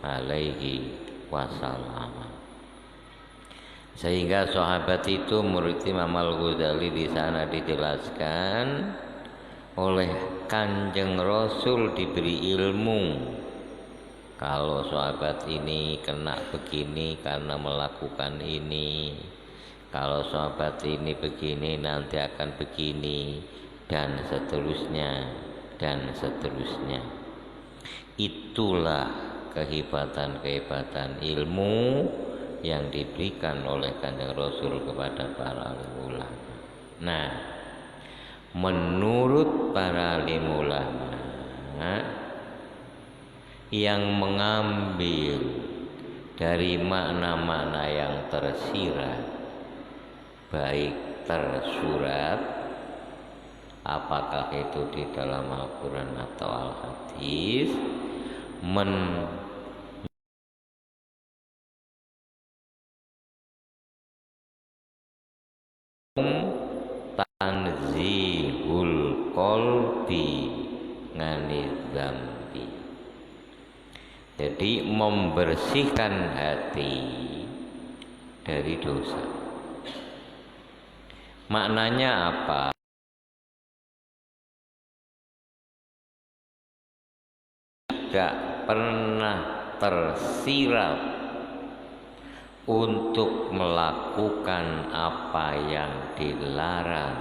alaihi wasallam. Sehingga sahabat itu menurut Imam Al-Ghazali di sana dijelaskan oleh Kanjeng Rasul diberi ilmu. Kalau sahabat ini kena begini karena melakukan ini, kalau sahabat ini begini nanti akan begini, dan seterusnya dan seterusnya. Itulah kehebatan-kehebatan ilmu yang diberikan oleh Kanjeng Rasul kepada para ulama. Nah, menurut para alim ulama yang mengambil dari makna-makna yang tersirat, baik tersurat, apakah itu di dalam Al-Quran atau Al-Hadis, tanzihul qalbi nganidam. Jadi membersihkan hati dari dosa. Maknanya apa? Tidak pernah tersirat untuk melakukan apa yang dilarang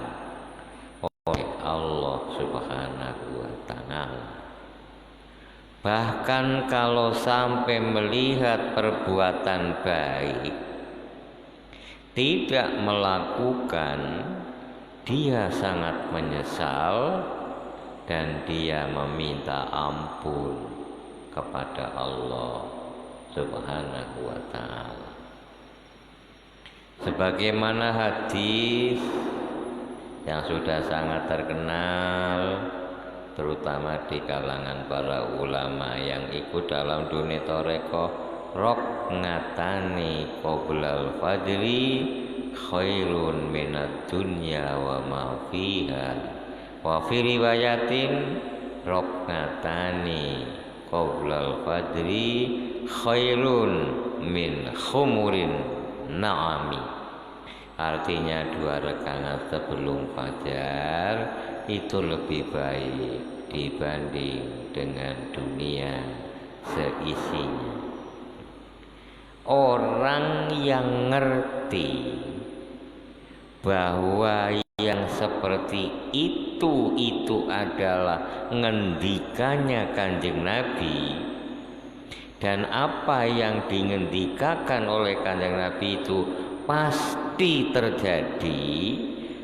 oleh Allah Subhanahu wa Ta'ala. Bahkan kalau sampai melihat perbuatan baik, tidak melakukan, dia sangat menyesal dan dia meminta ampun kepada Allah Subhanahu wa Ta'ala. Sebagaimana hadis yang sudah sangat terkenal, terutama di kalangan para ulama yang ikut dalam dunia thariqah, roknatani qoblal fajri khairun minad dunya wa ma fiha, wa fi riwayatin roknatani qoblal fajri khairun min khumurin na'ami. Artinya 2 rakaat sebelum fajar itu lebih baik dibanding dengan dunia seisinya. Orang yang ngerti bahwa yang seperti itu adalah ngendikannya Kanjeng Nabi, dan apa yang dingendikakan oleh Kanjeng Nabi itu pasti terjadi,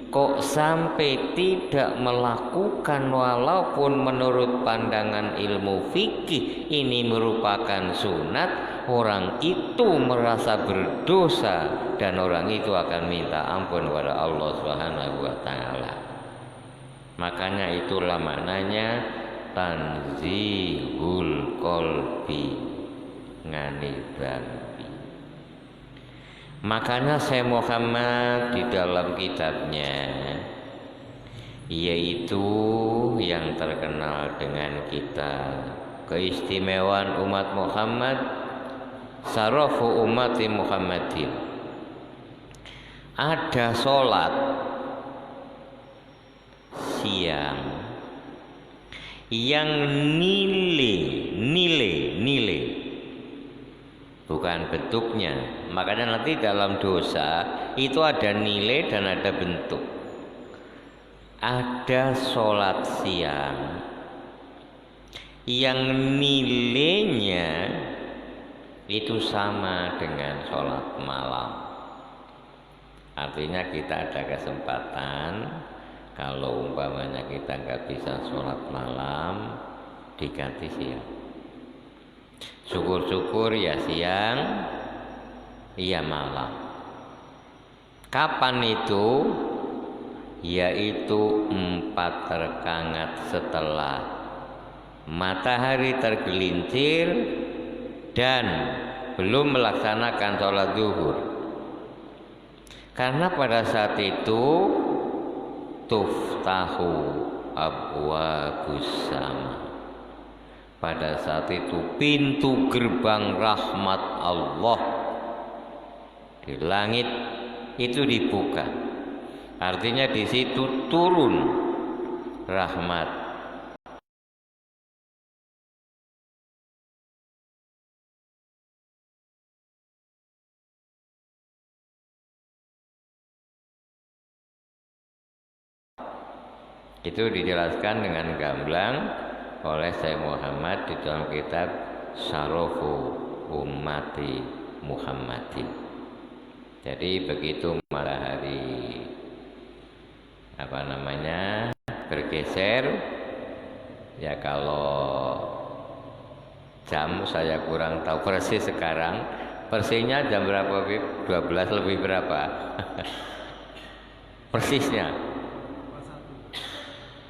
kok sampai tidak melakukan walaupun menurut pandangan ilmu fikih ini merupakan sunat, orang itu merasa berdosa dan orang itu akan minta ampun kepada Allah Subhanahu wa Ta'ala. Makanya itulah maknanya tanzihul qalbi nganidam. Makanya Syekh Muhammad di dalam kitabnya, yaitu yang terkenal dengan kitab Keistimewaan Umat Muhammad, Syarafu Ummati Muhammadin, ada sholat siang yang nilai bukan bentuknya. Makanya nanti dalam dosa itu ada nilai dan ada bentuk. Ada sholat siang yang nilainya itu sama dengan sholat malam. Artinya kita ada kesempatan, kalau umpamanya kita nggak bisa sholat malam, diganti siang. Syukur-syukur ya siang, ya malam. Kapan itu? Yaitu 4 rakaat setelah matahari tergelincir dan belum melaksanakan sholat zuhur. Karena pada saat itu tuftahu abwabus sama, pada saat itu pintu gerbang rahmat Allah di langit itu dibuka. Artinya di situ turun rahmat. Itu dijelaskan dengan gamblang oleh Syekh Muhammad di dalam kitab Syarafu Ummati Muhammadin. Jadi begitu matahari bergeser, ya kalau jam saya kurang tahu persis sekarang. Persisnya jam berapa, Bib? 12 lebih berapa? Persisnya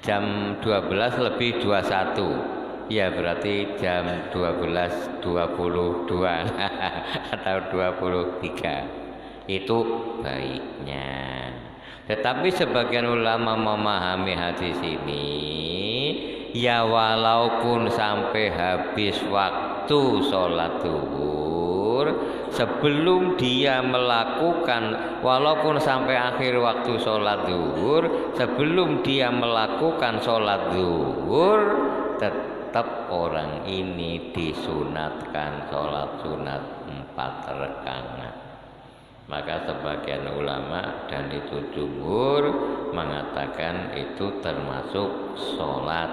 jam 12 lebih 21. Ya berarti jam 12.22 atau 23. Itu baiknya. Tetapi sebagian ulama memahami hadis ini, ya walaupun sampai habis waktu sholat zuhur, sebelum dia melakukan, walaupun sampai akhir waktu sholat zuhur, sebelum dia melakukan sholat zuhur, tetap orang ini disunatkan sholat sunat 4 rakaat. Maka sebagian ulama dan itu jumhur mengatakan itu termasuk sholat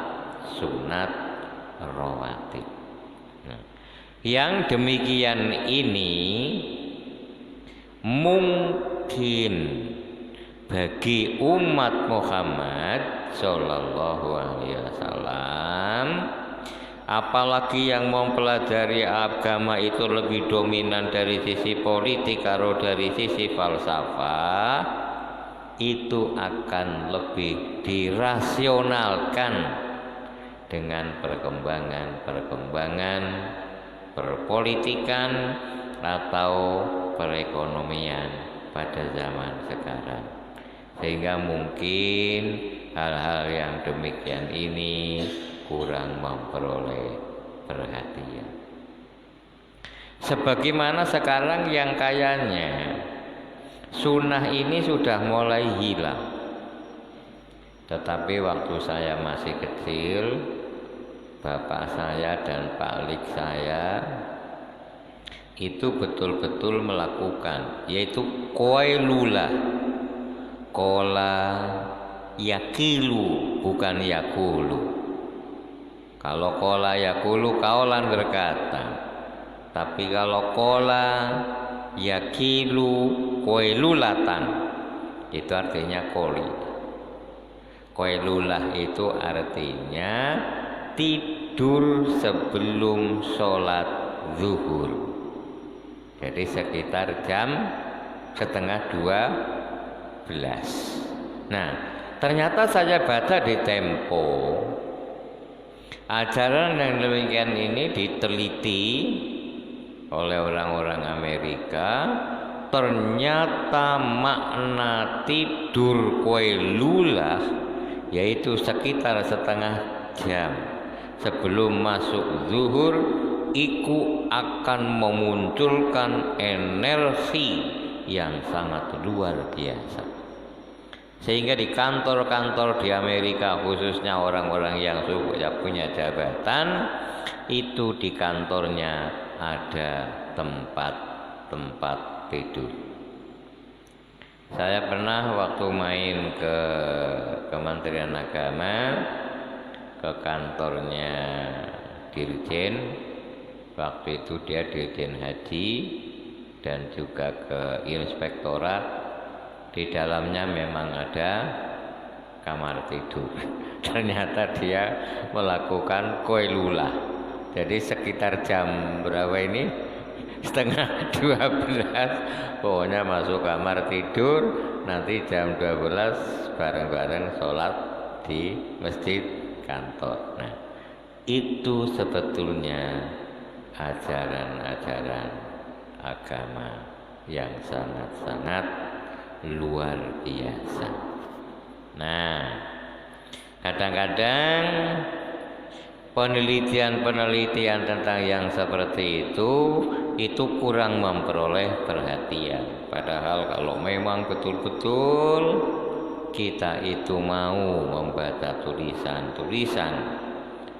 sunat rawatib. Nah, yang demikian ini mungkin bagi umat Muhammad Sallallahu Alaihi Wasallam, apalagi yang mempelajari agama itu lebih dominan dari sisi politik atau dari sisi falsafah, itu akan lebih dirasionalkan dengan perkembangan perpolitikan atau perekonomian pada zaman sekarang. Sehingga mungkin hal-hal yang demikian ini kurang memperoleh perhatian. Sebagaimana sekarang yang kayaknya sunnah ini sudah mulai hilang. Tetapi waktu saya masih kecil, bapak saya dan Pak Lik saya itu betul-betul melakukan, yaitu qailula. Qala yakilu, bukan yakulu. Kalau qala yakulu kaulan berkata, tapi kalau qala yakilu qailulatan itu artinya qoli. Qailulah itu artinya tidur sebelum sholat zuhur. Jadi sekitar jam 11:30. Nah, ternyata saya baca di Tempo, ajaran yang demikian ini diteliti oleh orang-orang Amerika. Ternyata makna tidur qailulah yaitu sekitar setengah jam sebelum masuk zuhur, iku akan memunculkan energi yang sangat luar biasa. Sehingga di kantor-kantor di Amerika, khususnya orang-orang yang punya jabatan, itu di kantornya ada tempat tidur. Saya pernah waktu main ke Kementerian Agama, ke kantornya Dirjen, waktu itu dia Dirjen Haji, dan juga ke Inspektorat. Di dalamnya memang ada kamar tidur. Ternyata dia melakukan qailulah. Jadi sekitar jam berapa ini? 11:30. Pokoknya masuk kamar tidur. Nanti jam 12 bareng-bareng sholat di masjid kantor. Nah, itu sebetulnya ajaran-ajaran agama yang sangat-sangat luar biasa. Nah, kadang-kadang penelitian-penelitian tentang yang seperti itu kurang memperoleh perhatian. Padahal kalau memang betul-betul kita itu mau membaca tulisan-tulisan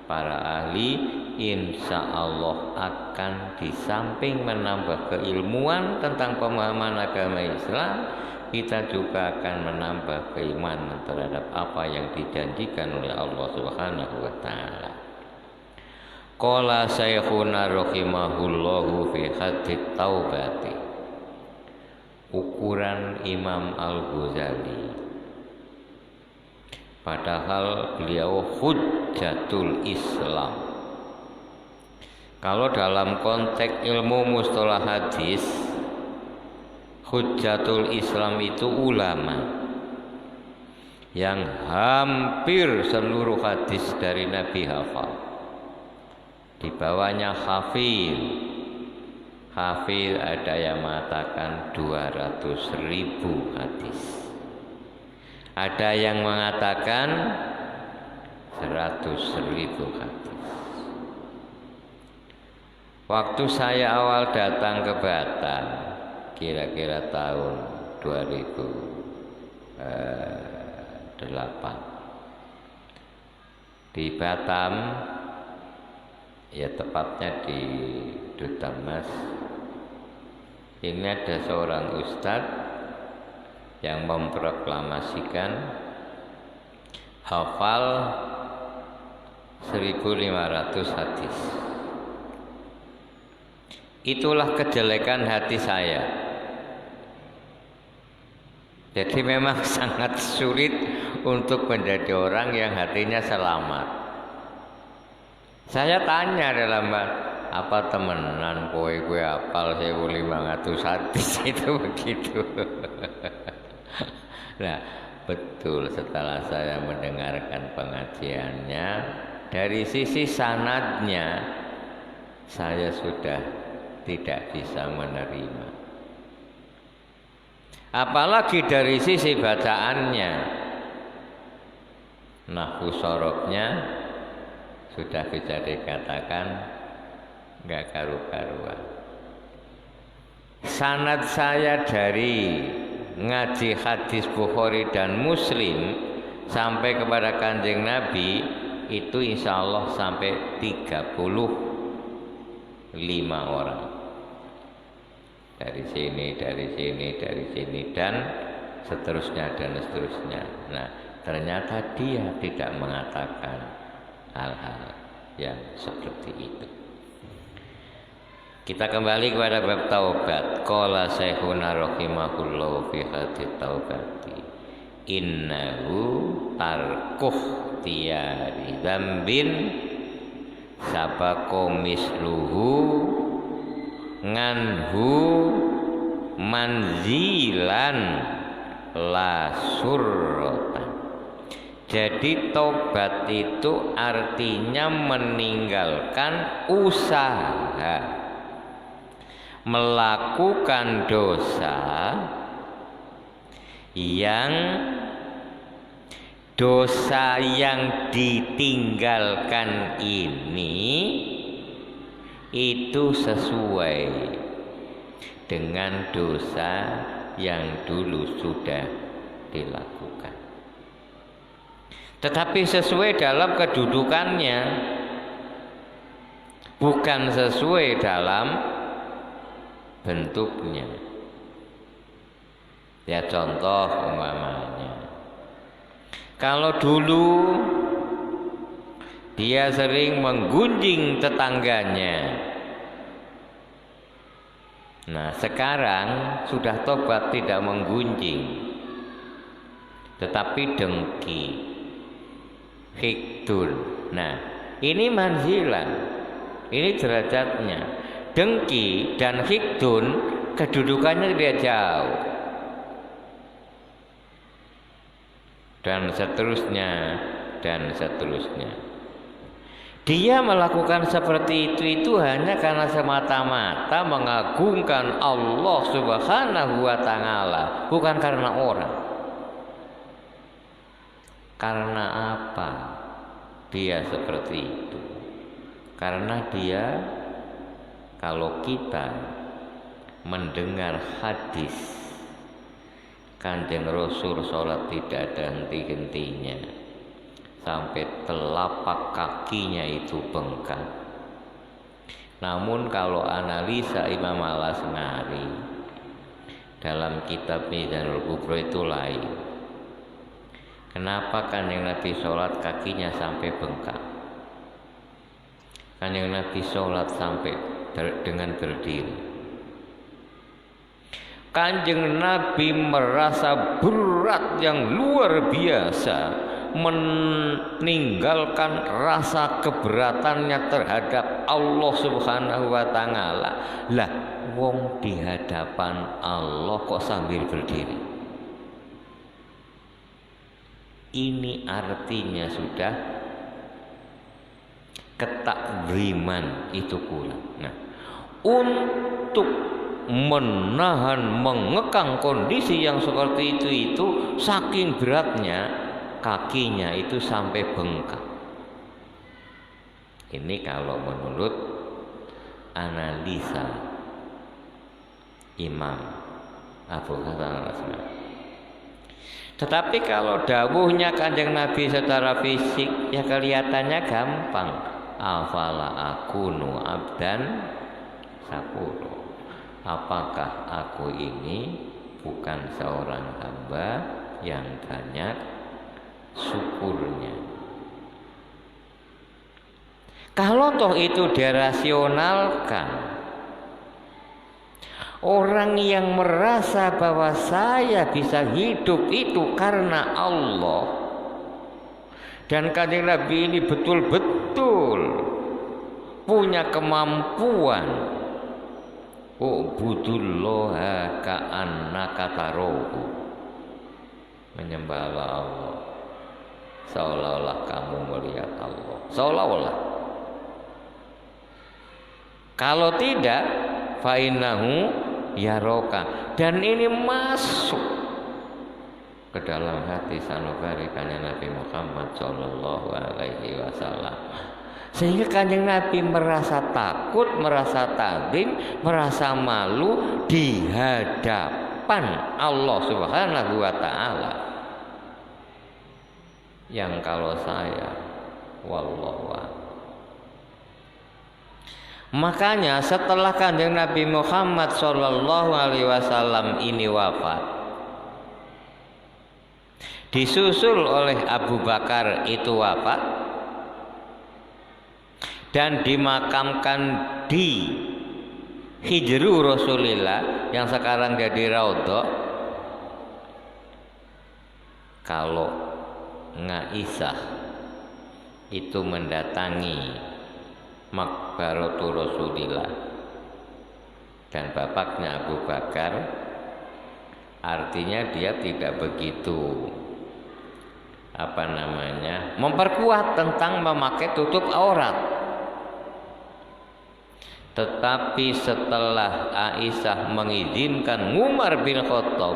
para ahli, insya Allah akan di samping menambah keilmuan tentang pemahaman agama Islam, kita juga akan menambah keimanan terhadap apa yang dijanjikan oleh Allah Subhanahu wa taala. Qala Syekhuna rahimahullahu fi hadits taubati. Ukuran Imam Al-Ghazali, padahal beliau hujjatul Islam. Kalau dalam konteks ilmu mustalah hadis, hujjatul Islam itu ulama yang hampir seluruh hadis dari Nabi hafal. Di bawahnya hafid. Hafid ada yang mengatakan 200.000 hadis. Ada yang mengatakan 100.000 hadis. Waktu saya awal datang ke Batam, kira-kira tahun 2008, di Batam, ya tepatnya di Duta Mas, ini ada seorang ustadz yang memproklamasikan hafal 1.500 hadis. Itulah kejelekan hati saya. Jadi memang sangat sulit untuk menjadi orang yang hatinya selamat. Saya tanya dalam apa temenan kowe apal 1.500 hadis itu begitu. Nah, betul, setelah saya mendengarkan pengajiannya, dari sisi sanadnya saya sudah tidak bisa menerima. Apalagi dari sisi bacaannya, nahwu sorobnya sudah bisa dikatakan nggak karu-karuan. Sanad saya dari ngaji hadis Bukhari dan Muslim sampai kepada Kanjeng Nabi itu insya Allah sampai 35 orang. Dari sini dan seterusnya. Nah, ternyata dia tidak mengatakan hal-hal yang seperti itu. Kita kembali kepada bab taubat. Qala Syekhuna rahimahullahu fi hadits taubati. Innahu tarkuh tiyari dzambin sabaqo misluhu nganhu manzilan la surratan. Jadi tobat itu artinya meninggalkan usaha melakukan dosa yang ditinggalkan ini itu sesuai dengan dosa yang dulu sudah dilakukan, tetapi sesuai dalam kedudukannya, bukan sesuai dalam bentuknya. Ya contoh umpamanya, kalau dulu dia sering menggunjing tetangganya, nah sekarang sudah tobat tidak menggunjing, tetapi dengki, hikdun. Nah ini manzilah, ini derajatnya. Dengki dan hikdun kedudukannya tidak jauh, dan seterusnya. Dia melakukan seperti itu hanya karena semata-mata mengagungkan Allah Subhanahu wa taala, bukan karena orang. Karena apa dia seperti itu? Karena dia, kalau kita mendengar hadis Kanjeng Rasul sholat tidak ada henti-hentinya sampai telapak kakinya itu bengkak. Namun kalau analisa Imam Al-Asmari dalam kitab Mizanul Kubra itu lain. Kenapa Kanjeng Nabi sholat kakinya sampai bengkak? Kanjeng Nabi sholat sampai dengan berdiri. Kanjeng Nabi merasa berat yang luar biasa meninggalkan rasa keberatannya terhadap Allah Subhanahu wa Ta'ala. Lah, wong di hadapan Allah kok sambil berdiri? Ini artinya sudah ketakziman itu kurang. Nah, untuk menahan, mengekang kondisi yang seperti itu saking beratnya kakinya itu sampai bengkak. Ini kalau menurut analisa Imam Abu Hasan Al-Asmari. Tetapi kalau dawuhnya Kanjeng Nabi secara fisik ya kelihatannya gampang. Afala akunu abdan syakura. Apakah aku ini bukan seorang hamba yang banyak syukurnya? Kalau toh itu dirasionalkan, orang yang merasa bahwa saya bisa hidup itu karena Allah, dan Kanjeng Nabi ini betul-betul punya kemampuan ubudullaha ka'annaka tarahu, menyembahlah Allah seolah-olah kamu melihat Allah, seolah-olah. Kalau tidak, fa innahu yaraka, dan ini masuk ke dalam hati sanubari Kanjeng Nabi Muhammad sallallahu alaihi wasallam. Sehingga Kanjeng Nabi merasa takut, merasa takzim, merasa malu di hadapan Allah Subhanahu wa Ta'ala. Yang kalau saya, wallahu a'lam. Makanya setelah Kanjeng Nabi Muhammad sallallahu alaihi wasallam ini wafat, disusul oleh Abu Bakar itu wafat, dan dimakamkan di Hijru Rasulillah yang sekarang jadi Raudhah. Kalau Ngaisah itu mendatangi Maqbaratul Rasulillah dan bapaknya Abu Bakar, artinya dia tidak begitu memperkuat tentang memakai tutup aurat. Tetapi setelah Aisyah mengizinkan Umar bin Khattab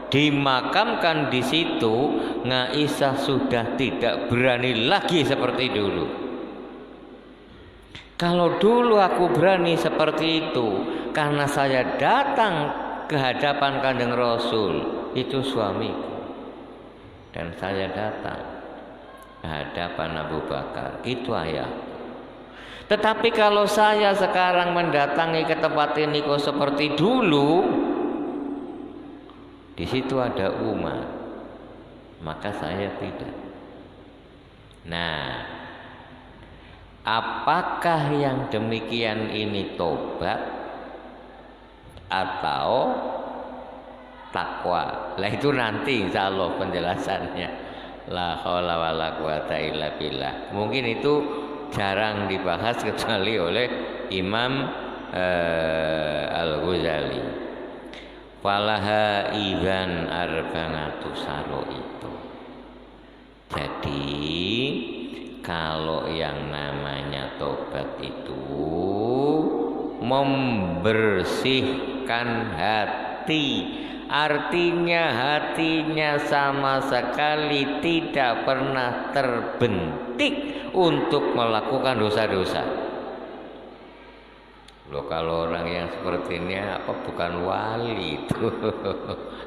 dimakamkan di situ, Aisyah sudah tidak berani lagi seperti dulu. Kalau dulu aku berani seperti itu karena saya datang ke hadapan Kanjeng Rasul, itu suamiku, dan saya datang ke hadapan Abu Bakar, itu ayahku. Tetapi kalau saya sekarang mendatangi ke tempat ini kok seperti dulu, di situ ada Umar, maka saya tidak. Nah, apakah yang demikian ini tobat atau takwa? Lah itu nanti insya Allah penjelasannya. La haula wala quwata illa billah. Mungkin itu jarang dibahas kecuali oleh Imam Al-Ghazali. Falaha idzan arba'atu itu. Jadi kalau yang namanya tobat itu membersihkan hati, artinya hatinya sama sekali tidak pernah terbentik untuk melakukan dosa-dosa. Loh, kalau orang yang seperti ini apa bukan wali itu?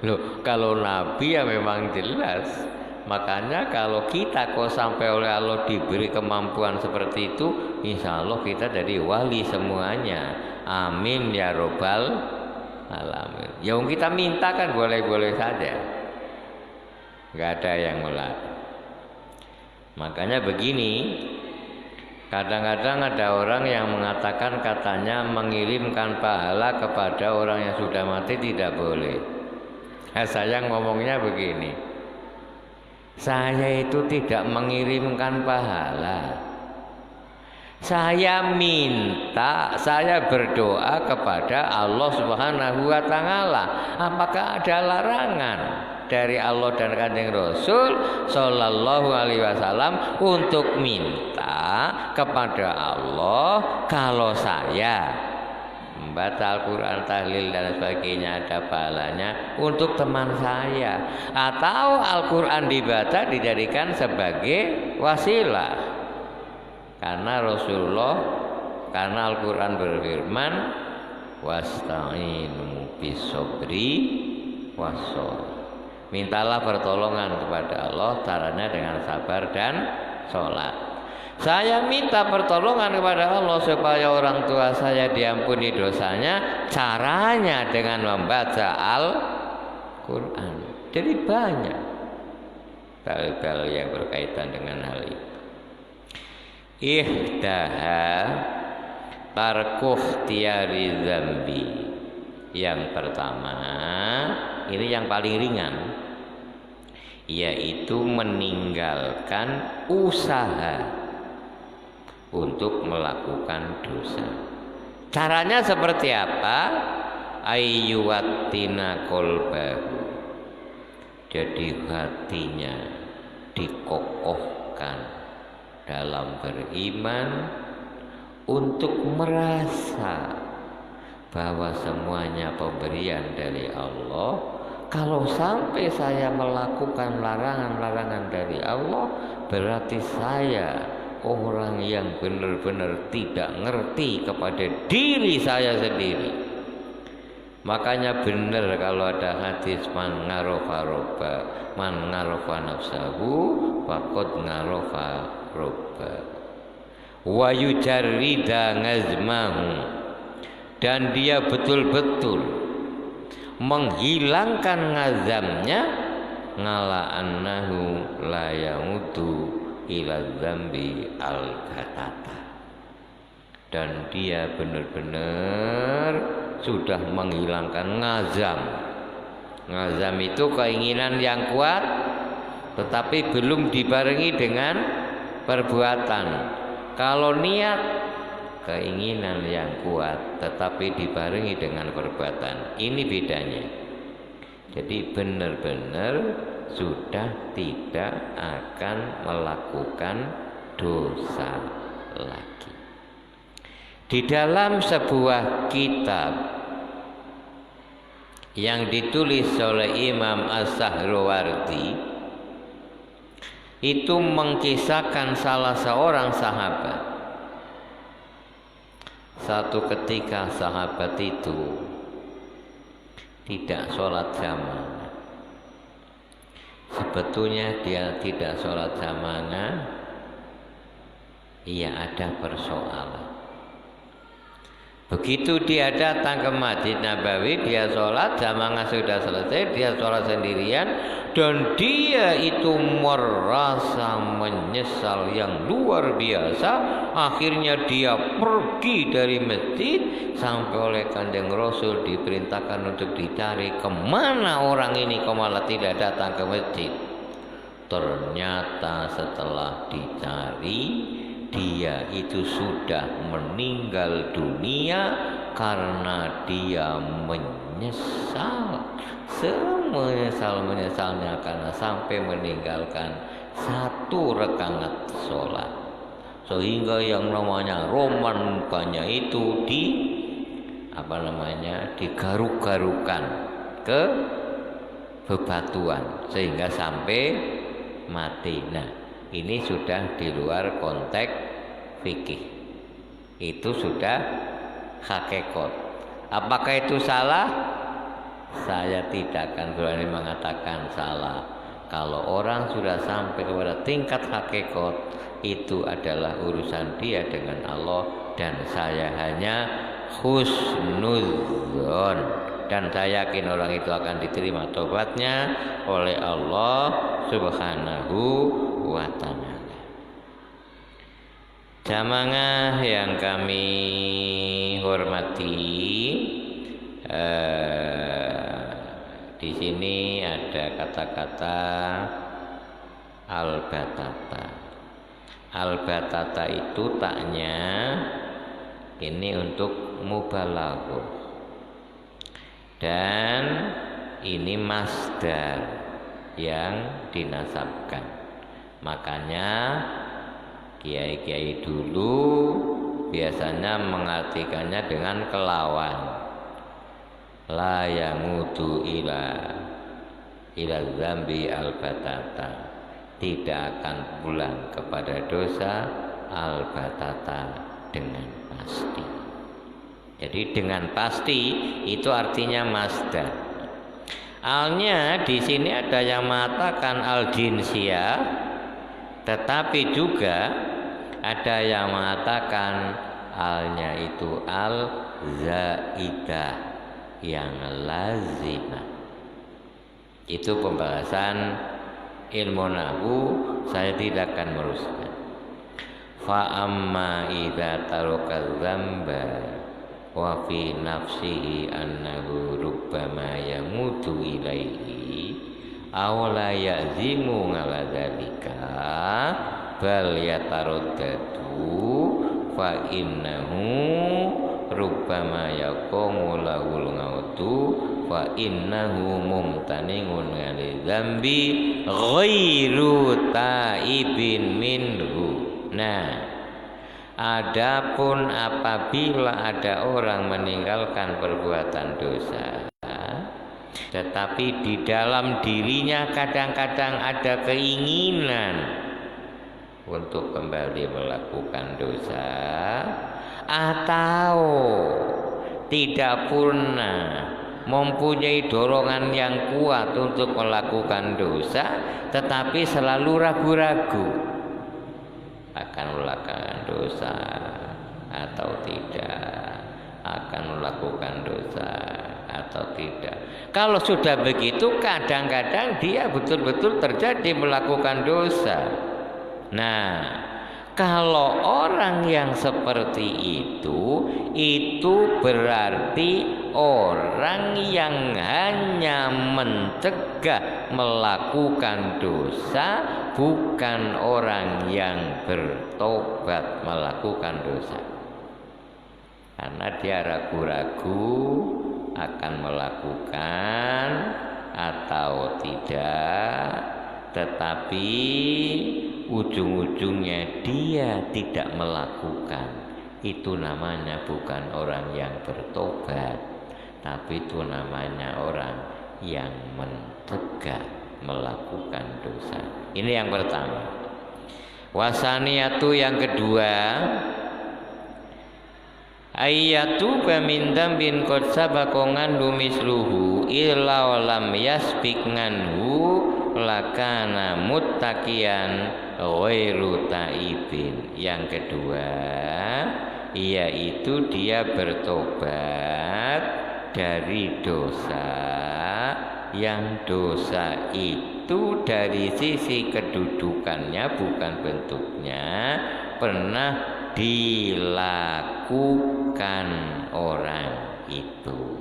Loh, kalau nabi ya memang jelas. Makanya kalau kita kok sampai oleh Allah diberi kemampuan seperti itu, insya Allah kita jadi wali semuanya. Amin ya robbal alamin. Yang kita minta kan boleh-boleh saja, nggak ada yang melarang. Makanya begini, kadang-kadang ada orang yang mengatakan katanya mengirimkan pahala kepada orang yang sudah mati tidak boleh. Nah, saya ngomongnya begini, saya itu tidak mengirimkan pahala. Saya minta, saya berdoa kepada Allah Subhanahu wa taala. Apakah ada larangan dari Allah dan Kanjeng Rasul sallallahu alaihi wasallam untuk minta kepada Allah kalau saya membaca Al-Quran, tahlil dan sebagainya ada pahalanya untuk teman saya, atau Al-Quran dibaca dijadikan sebagai wasilah. Karena Rasulullah, karena Al-Quran berfirman wasta'inu bisobri wassalah. Mintalah pertolongan kepada Allah, caranya dengan sabar dan sholat. Saya minta pertolongan kepada Allah supaya orang tua saya diampuni dosanya, caranya dengan membaca Al-Quran. Jadi banyak hal-hal yang berkaitan dengan hal itu. Ihdaha tarkuh tiari zambi. Yang pertama, ini yang paling ringan, yaitu meninggalkan usaha untuk melakukan dosa. Caranya seperti apa? Ayyuwatina kolbahu. Jadi hatinya dikokohkan dalam beriman untuk merasa bahwa semuanya pemberian dari Allah. Kalau sampai saya melakukan larangan-larangan dari Allah, berarti saya orang yang benar-benar tidak ngerti kepada diri saya sendiri. Makanya benar kalau ada hadis man ngarofa robba, man ngarofa nafsahu faqad ngarofa robba wa yujarrida ngazmahu, dan dia betul-betul menghilangkan ngazamnya, ngala annahu la yamutu ila dzambi al-ghatata, dan dia benar-benar sudah menghilangkan ngazam. Ngazam itu keinginan yang kuat tetapi belum dibarengi dengan perbuatan. Kalau niat keinginan yang kuat tetapi dibarengi dengan perbuatan, ini bedanya. Jadi benar-benar sudah tidak akan melakukan dosa lagi. Di dalam sebuah kitab yang ditulis oleh Imam As-Sahrawardi, itu mengkisahkan salah seorang sahabat. Satu ketika sahabat itu tidak sholat jamaah. Sebetulnya dia tidak sholat jamaah, ia ada persoalan. Begitu dia datang ke Masjid Nabawi, dia sholat, jamaah sudah selesai, dia sholat sendirian, dan dia itu merasa menyesal yang luar biasa. Akhirnya dia pergi dari masjid, sampai oleh Kanjeng Rasul diperintahkan untuk dicari kemana orang ini kok malah tidak datang ke masjid. Ternyata setelah dicari, dia itu sudah meninggal dunia karena dia menyesal, semenyesal-menyesalnya karena sampai meninggalkan satu rakaat sholat, sehingga yang namanya roman mukanya itu digaruk-garukan ke bebatuan sehingga sampai mati. Nah, ini sudah di luar konteks fikih. Itu sudah hakikat. Apakah itu salah? Saya tidak akan berani mengatakan salah. Kalau orang sudah sampai kepada tingkat hakikat, itu adalah urusan dia dengan Allah, dan saya hanya husnudzon, dan saya yakin orang itu akan diterima tobatnya oleh Allah Subhanahu wa ta'ala. Jamaah yang kami hormati, di sini ada kata-kata al-batata. Al-batata itu taknya ini untuk mubalaghah, dan ini masdar yang dinasabkan. Makanya kiai-kiai dulu biasanya mengartikannya dengan kelawan. La yamutu ila dzambi al-batata, tidak akan pulang kepada dosa al-batata dengan pasti. Jadi dengan pasti itu artinya masdar. Alnya di sini ada yang mengatakan al-jinsiyah, tetapi juga ada yang mengatakan alnya itu al-zaidah, yang lazimah. Itu pembahasan ilmu nahwu, saya tidak akan merusakkan. Fa amma idza taraka dzamba wa fi nafsihi annahu rubbama yamutu ilaihi aw la yazimu ala dzalika bal yataraddadu fa innahu rubbama yaqumu lahul ngautu fa innahu mumtaningun ghali dzambi ghairu taibin minhu. Nah, adapun apabila ada orang meninggalkan perbuatan dosa, tetapi di dalam dirinya kadang-kadang ada keinginan untuk kembali melakukan dosa, atau tidak pernah mempunyai dorongan yang kuat untuk melakukan dosa, tetapi selalu ragu-ragu akan melakukan dosa atau tidak, akan melakukan dosa atau tidak. Kalau sudah begitu, kadang-kadang dia betul-betul terjadi melakukan dosa. Nah, kalau orang yang seperti itu berarti orang yang hanya mencegah melakukan dosa, bukan orang yang bertobat melakukan dosa. Karena dia ragu-ragu akan melakukan atau tidak, tetapi ujung-ujungnya dia tidak melakukan. Itu namanya bukan orang yang bertobat, tapi itu namanya orang yang mencegah melakukan dosa. Ini yang pertama. Wasaniyatu, yang kedua, ayatu min dzambin qad sabaqan misluhu illa lam yasbiq nganhu lakana muttaqiyan ghairu taibin. Yang kedua, yaitu dia bertobat dari dosa yang dosa itu dari sisi kedudukannya, bukan bentuknya, pernah dilakukan orang itu.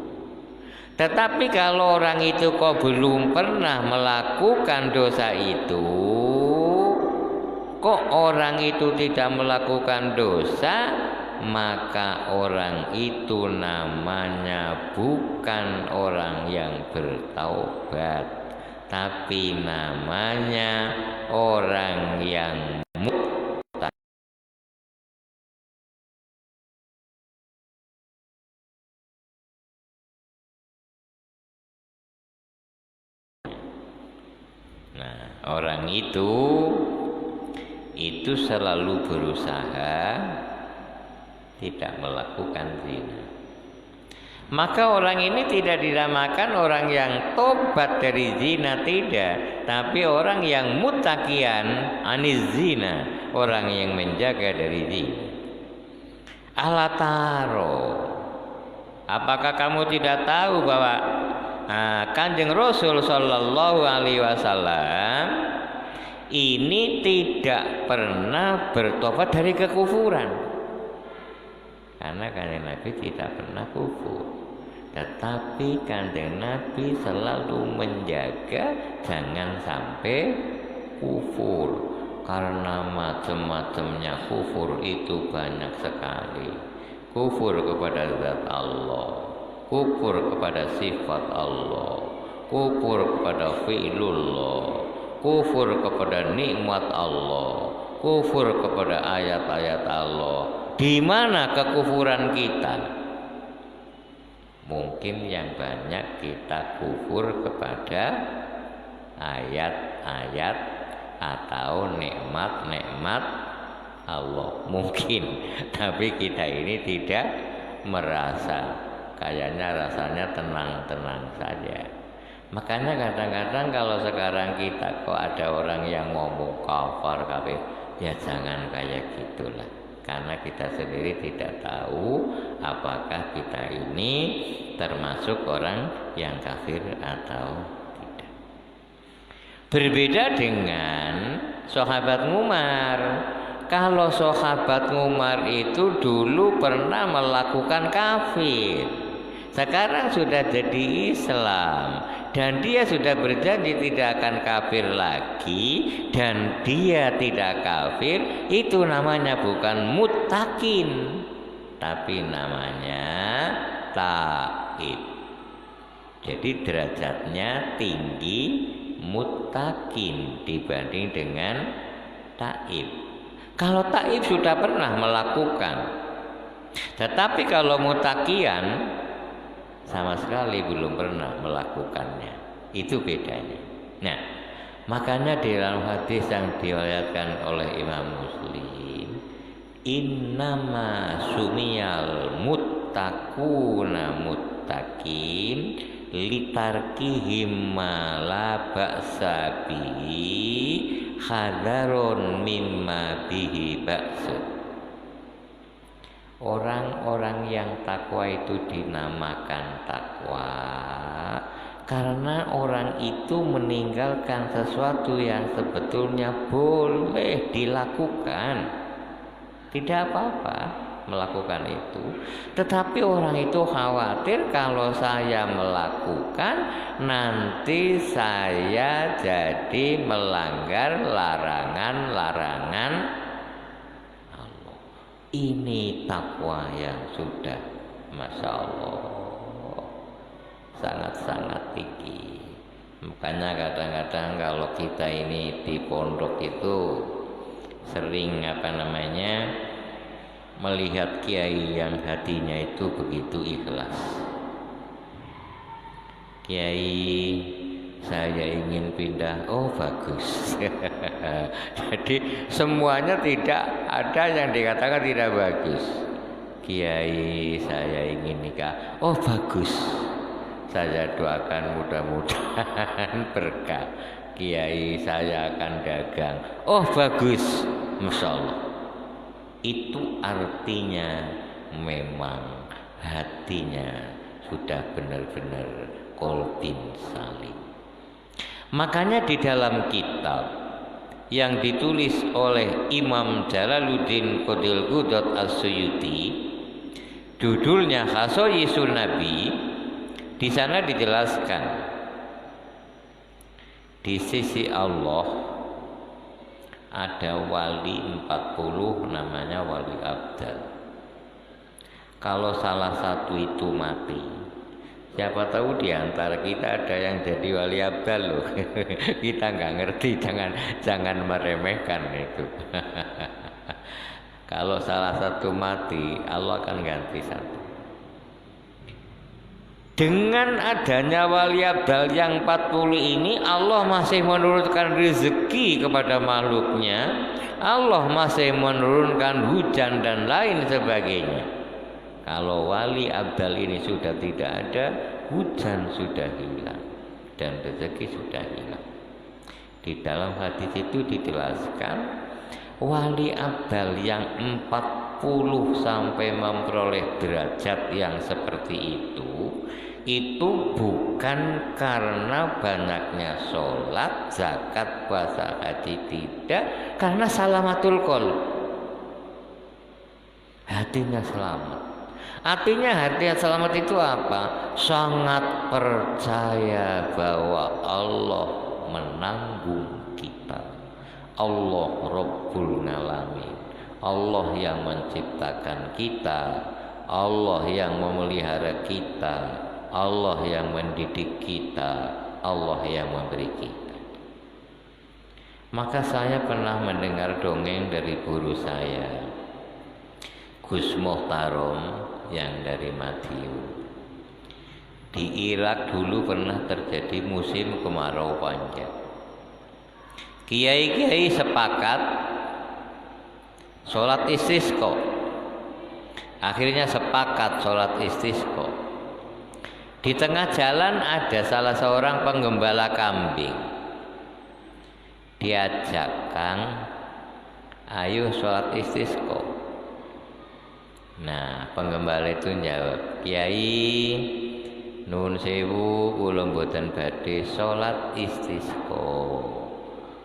Tetapi kalau orang itu kok belum pernah melakukan dosa itu, kok orang itu tidak melakukan dosa, maka orang itu namanya bukan orang yang bertaubat, tapi namanya orang yang orang itu selalu berusaha tidak melakukan zina. Maka orang ini tidak dinamakan orang yang tobat dari zina, tidak, tapi orang yang muttaqian aniz zina, orang yang menjaga dari zina. Alataro, apakah kamu tidak tahu bahwa Kanjeng Rasul Shallallahu Alaihi Wasallam ini tidak pernah bertobat dari kekufuran, karena Kanjeng Nabi tidak pernah kufur. Tetapi Kanjeng Nabi selalu menjaga jangan sampai kufur, karena macam-macamnya kufur itu banyak sekali. Kufur kepada zat Allah, kufur kepada sifat Allah, kufur kepada fi'lullah, kufur kepada nikmat Allah, kufur kepada ayat-ayat Allah. Di mana kekufuran kita? Mungkin yang banyak kita kufur kepada ayat-ayat atau nikmat-nikmat Allah. Mungkin, tapi kita ini tidak merasa. Kayaknya rasanya tenang-tenang saja. Makanya kadang-kadang kalau sekarang kita kok ada orang yang ngomong kafir, ya jangan kayak gitulah. Karena kita sendiri tidak tahu apakah kita ini termasuk orang yang kafir atau tidak. Berbeda dengan sahabat Umar. Kalau sahabat Umar itu dulu pernah melakukan kafir, sekarang sudah jadi Islam, dan dia sudah berjanji tidak akan kafir lagi, dan dia tidak kafir, itu namanya bukan muttaqin, tapi namanya taib. Jadi derajatnya tinggi muttaqin dibanding dengan taib. Kalau taib sudah pernah melakukan, tetapi kalau muttaqian sama sekali belum pernah melakukannya. Itu bedanya. Nah, makanya di dalam hadis yang diriwayatkan oleh Imam Muslim, innama sumiyal muttaquna muttaqin litarkihim ma la ba'sa bihi hadarun mimma bihi ba'su. Orang-orang yang takwa itu dinamakan takwa karena orang itu meninggalkan sesuatu yang sebetulnya boleh dilakukan. Tidak apa-apa melakukan itu, tetapi orang itu khawatir kalau saya melakukan nanti saya jadi melanggar larangan-larangan Allah. Ini takwa yang sudah Masya Allah sangat-sangat tinggi. Makanya kadang-kadang kalau kita ini di pondok itu sering melihat kiai yang hatinya itu begitu ikhlas. Kiai, saya ingin pindah, oh bagus. Jadi semuanya tidak ada yang dikatakan tidak bagus. Kiai, saya ingin nikah, oh bagus. Saya doakan mudah-mudahan berkah. Kiai, saya akan dagang, oh bagus, Masya Allah. Itu artinya memang hatinya sudah benar-benar kolbin salim. Makanya di dalam kitab yang ditulis oleh Imam Jalaluddin Qadil Qudrat As-Suyuti, judulnya Khasayisun Nabi, di sana dijelaskan di sisi Allah ada wali 40 namanya wali abdal. Kalau salah satu itu mati, siapa tahu di antara kita ada yang jadi wali abdal loh. Kita nggak ngerti, jangan meremehkan itu. Kalau salah satu mati, Allah akan ganti satu. Dengan adanya wali abdal yang 40 ini, Allah masih menurunkan rezeki kepada makhluknya. Allah masih menurunkan hujan dan lain sebagainya. Kalau wali abdal ini sudah tidak ada, hujan sudah hilang dan rezeki sudah hilang. Di dalam hadis itu dijelaskan, wali abdal yang 40 sampai memperoleh derajat yang seperti itu bukan karena banyaknya sholat, zakat, puasa, haji, tidak, karena salamatul qalb, hatinya selamat. Artinya hati yang selamat itu apa? Sangat percaya bahwa Allah menanggung kita, Allah Rabbul Alamin, Allah yang menciptakan kita, Allah yang memelihara kita, Allah yang mendidik kita, Allah yang memberi kita. Maka saya pernah mendengar dongeng dari guru saya, Gus Muhtarom, yang dari Madiun. Di Irak dulu pernah terjadi musim kemarau panjang. Kiai-kiai sepakat sholat istisqa. Akhirnya sepakat sholat istisqa. Di tengah jalan ada salah seorang penggembala kambing. Diajak, Kang, ayo sholat istisqa. Nah, penggembala itu jawab, Kiai, nun sewu, kula mboten badhe salat istisqa.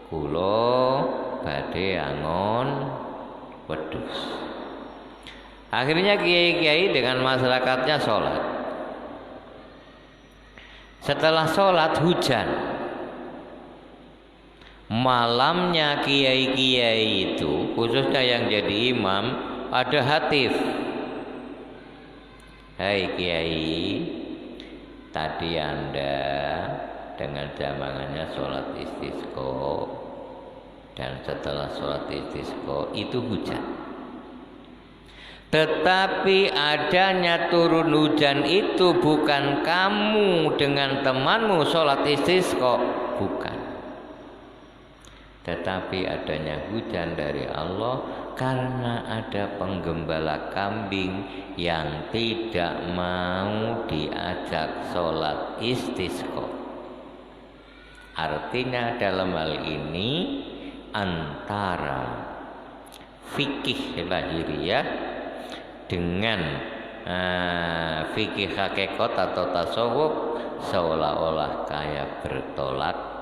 Kula badhe angon wedhus. Akhirnya kiai-kiai dengan masyarakatnya sholat. Setelah sholat hujan. Malamnya kiai-kiai itu, khususnya yang jadi imam, ada hatif. Hai Kiai, tadi Anda dengan jamangannya sholat istisqa, dan setelah sholat istisqa itu hujan. Tetapi adanya turun hujan itu bukan kamu dengan temanmu sholat istisqa, bukan. Tetapi adanya hujan dari Allah karena ada penggembala kambing yang tidak mau diajak sholat istisqa. Artinya dalam hal ini antara fikih lahiriah dengan fikih hakikat atau tasawuf seolah-olah kayak bertolak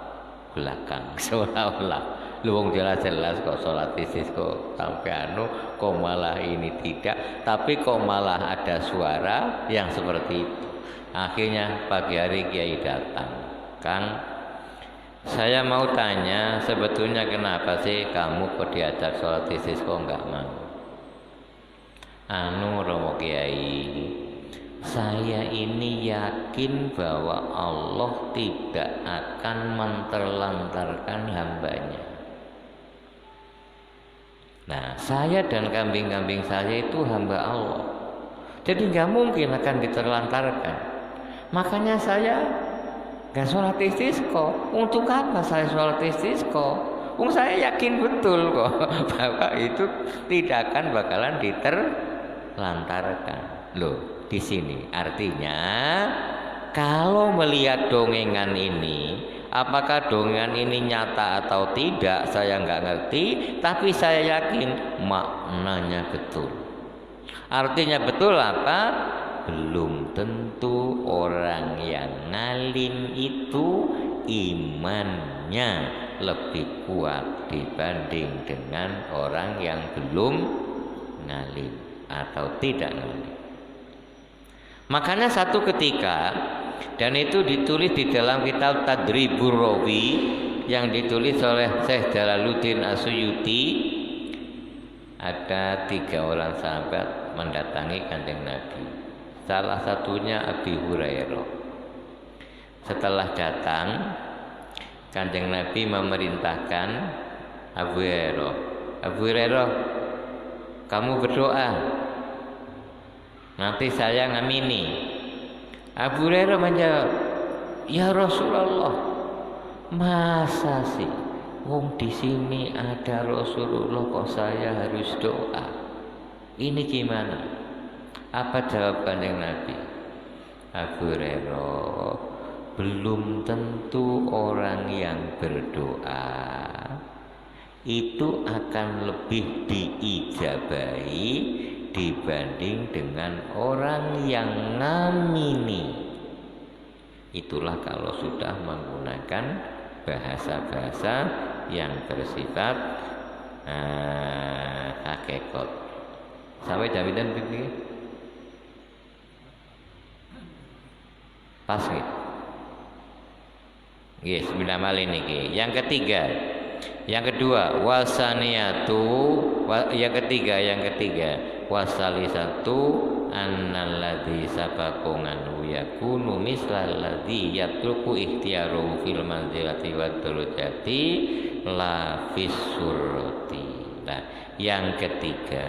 belakang, seolah-olah luwung jelas-jelas kok sholat istisqa sampai kok malah ini tidak, tapi kok malah ada suara yang seperti itu. Akhirnya pagi hari Kiai datang, Kang, saya mau tanya, sebetulnya kenapa sih kamu kok diajak sholat istisqa enggak mau? Romo Kiai, saya ini yakin bahwa Allah tidak akan menterlantarkan hambanya. Nah, saya dan kambing-kambing saya itu hamba Allah, jadi nggak mungkin akan diterlantarkan. Makanya saya nggak sholat istisqa. Untuk apa saya sholat istisqa? Saya yakin betul kok bahwa itu tidak akan bakalan diterlantarkan. Loh, di sini artinya kalau melihat dongengan ini, apakah dongengan ini nyata atau tidak saya nggak ngerti, tapi saya yakin maknanya betul. Artinya betul apa? Belum tentu orang yang ngalim itu imannya lebih kuat dibanding dengan orang yang belum ngalim atau tidak ngalim. Makanya satu ketika, dan itu ditulis di dalam kitab Tadribur Rawi yang ditulis oleh Syekh Jalaluddin As-Suyuti, ada 3 orang sahabat mendatangi Kanjeng Nabi. Salah satunya Abi Hurairah. Setelah datang, Kanjeng Nabi memerintahkan Abu Hurairah, kamu berdoa, nanti saya ngamini. Abu Hurairah menjawab, ya Rasulullah, masa sih wong di sini ada Rasulullah kok saya harus doa? Ini gimana? Apa jawab Kanjeng Nabi? Abu Hurairah, belum tentu orang yang berdoa itu akan lebih diijabahi dibanding dengan orang yang ngamini. Itulah kalau sudah menggunakan bahasa-bahasa yang bersifat hakikat. Sampai jaminan begini. Pas gitu. Yes, bismillah ini. Yang ketiga, yang kedua, yang ketiga, wasalisatu annalladzi sabaqungan yakunu mislal ladzi yatruku ikhtiyaru fil manzilati wad darajati la fis surati. Nah, yang ketiga,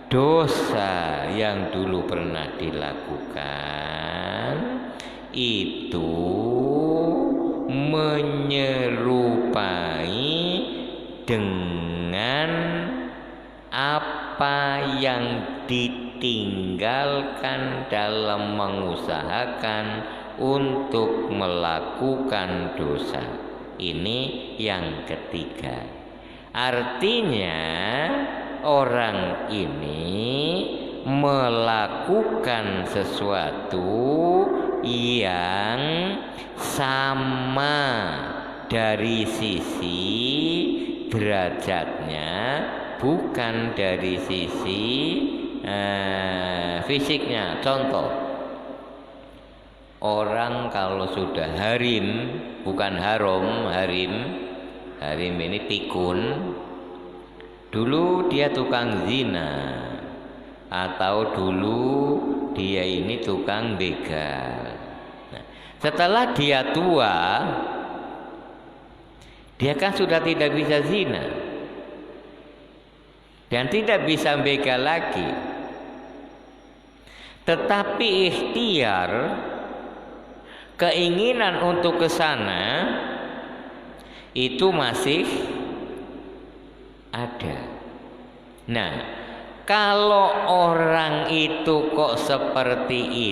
dosa yang dulu pernah dilakukan itu menyerupai dengan apa yang ditinggalkan dalam mengusahakan untuk melakukan dosa. Ini yang ketiga. Artinya orang ini melakukan sesuatu yang sama dari sisi derajatnya, bukan dari sisi fisiknya. Contoh, orang kalau sudah harim, bukan haram, harim ini pikun. Dulu dia tukang zina, atau dulu dia ini tukang begal. Nah, setelah dia tua, dia kan sudah tidak bisa zina dan tidak bisa begal lagi. Tetapi ikhtiar, keinginan untuk ke sana itu masih ada. Nah, kalau orang itu kok seperti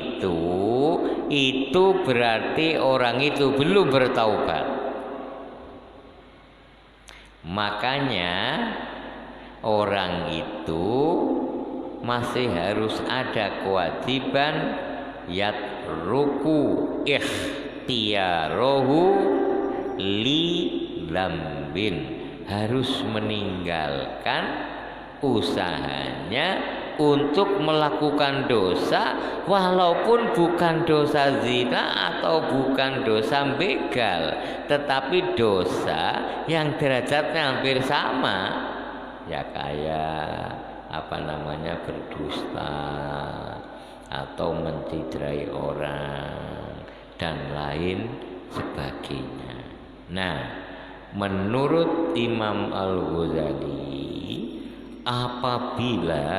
itu berarti orang itu belum bertaubat. Makanya orang itu masih harus ada kewajiban yatruku ikhtiyarohu li lambin, harus meninggalkan usahanya untuk melakukan dosa, walaupun bukan dosa zina atau bukan dosa begal, tetapi dosa yang derajatnya hampir sama, ya kayak berdusta atau mencederai orang dan lain sebagainya. Nah, menurut Imam Al-Ghazali, apabila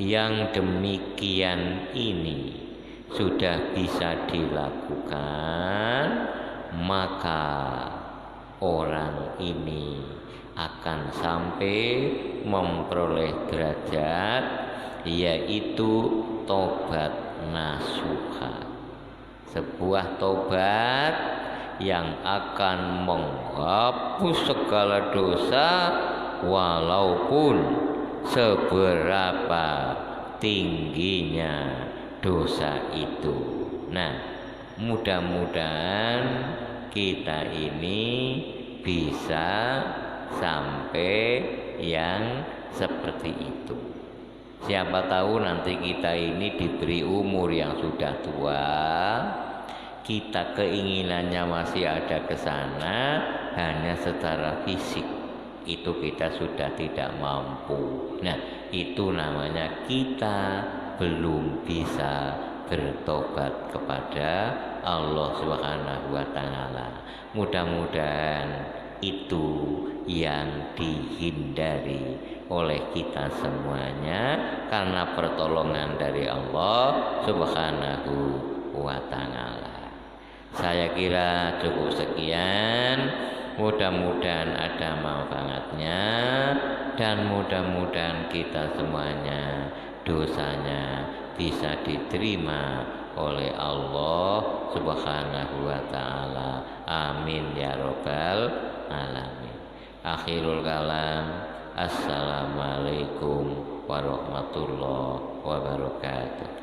yang demikian ini sudah bisa dilakukan, maka orang ini akan sampai memperoleh derajat yaitu tobat nasuha, sebuah tobat yang akan menghapus segala dosa walaupun seberapa tingginya dosa itu. Nah, mudah-mudahan kita ini bisa sampai yang seperti itu. Siapa tahu nanti kita ini diberi umur yang sudah tua, kita keinginannya masih ada ke sana, hanya secara fisik itu kita sudah tidak mampu. Nah, itu namanya kita belum bisa bertobat kepada Allah Subhanahu wa taala. Mudah-mudahan itu yang dihindari oleh kita semuanya karena pertolongan dari Allah Subhanahu wa taala. Saya kira cukup sekian. mudah-mudahan ada manfaatnya, dan mudah-mudahan kita semuanya dosanya bisa diterima oleh Allah Subhanahu wa ta'ala. Amin ya rabbal alamin. Akhirul kalam, assalamualaikum warahmatullahi wabarakatuh.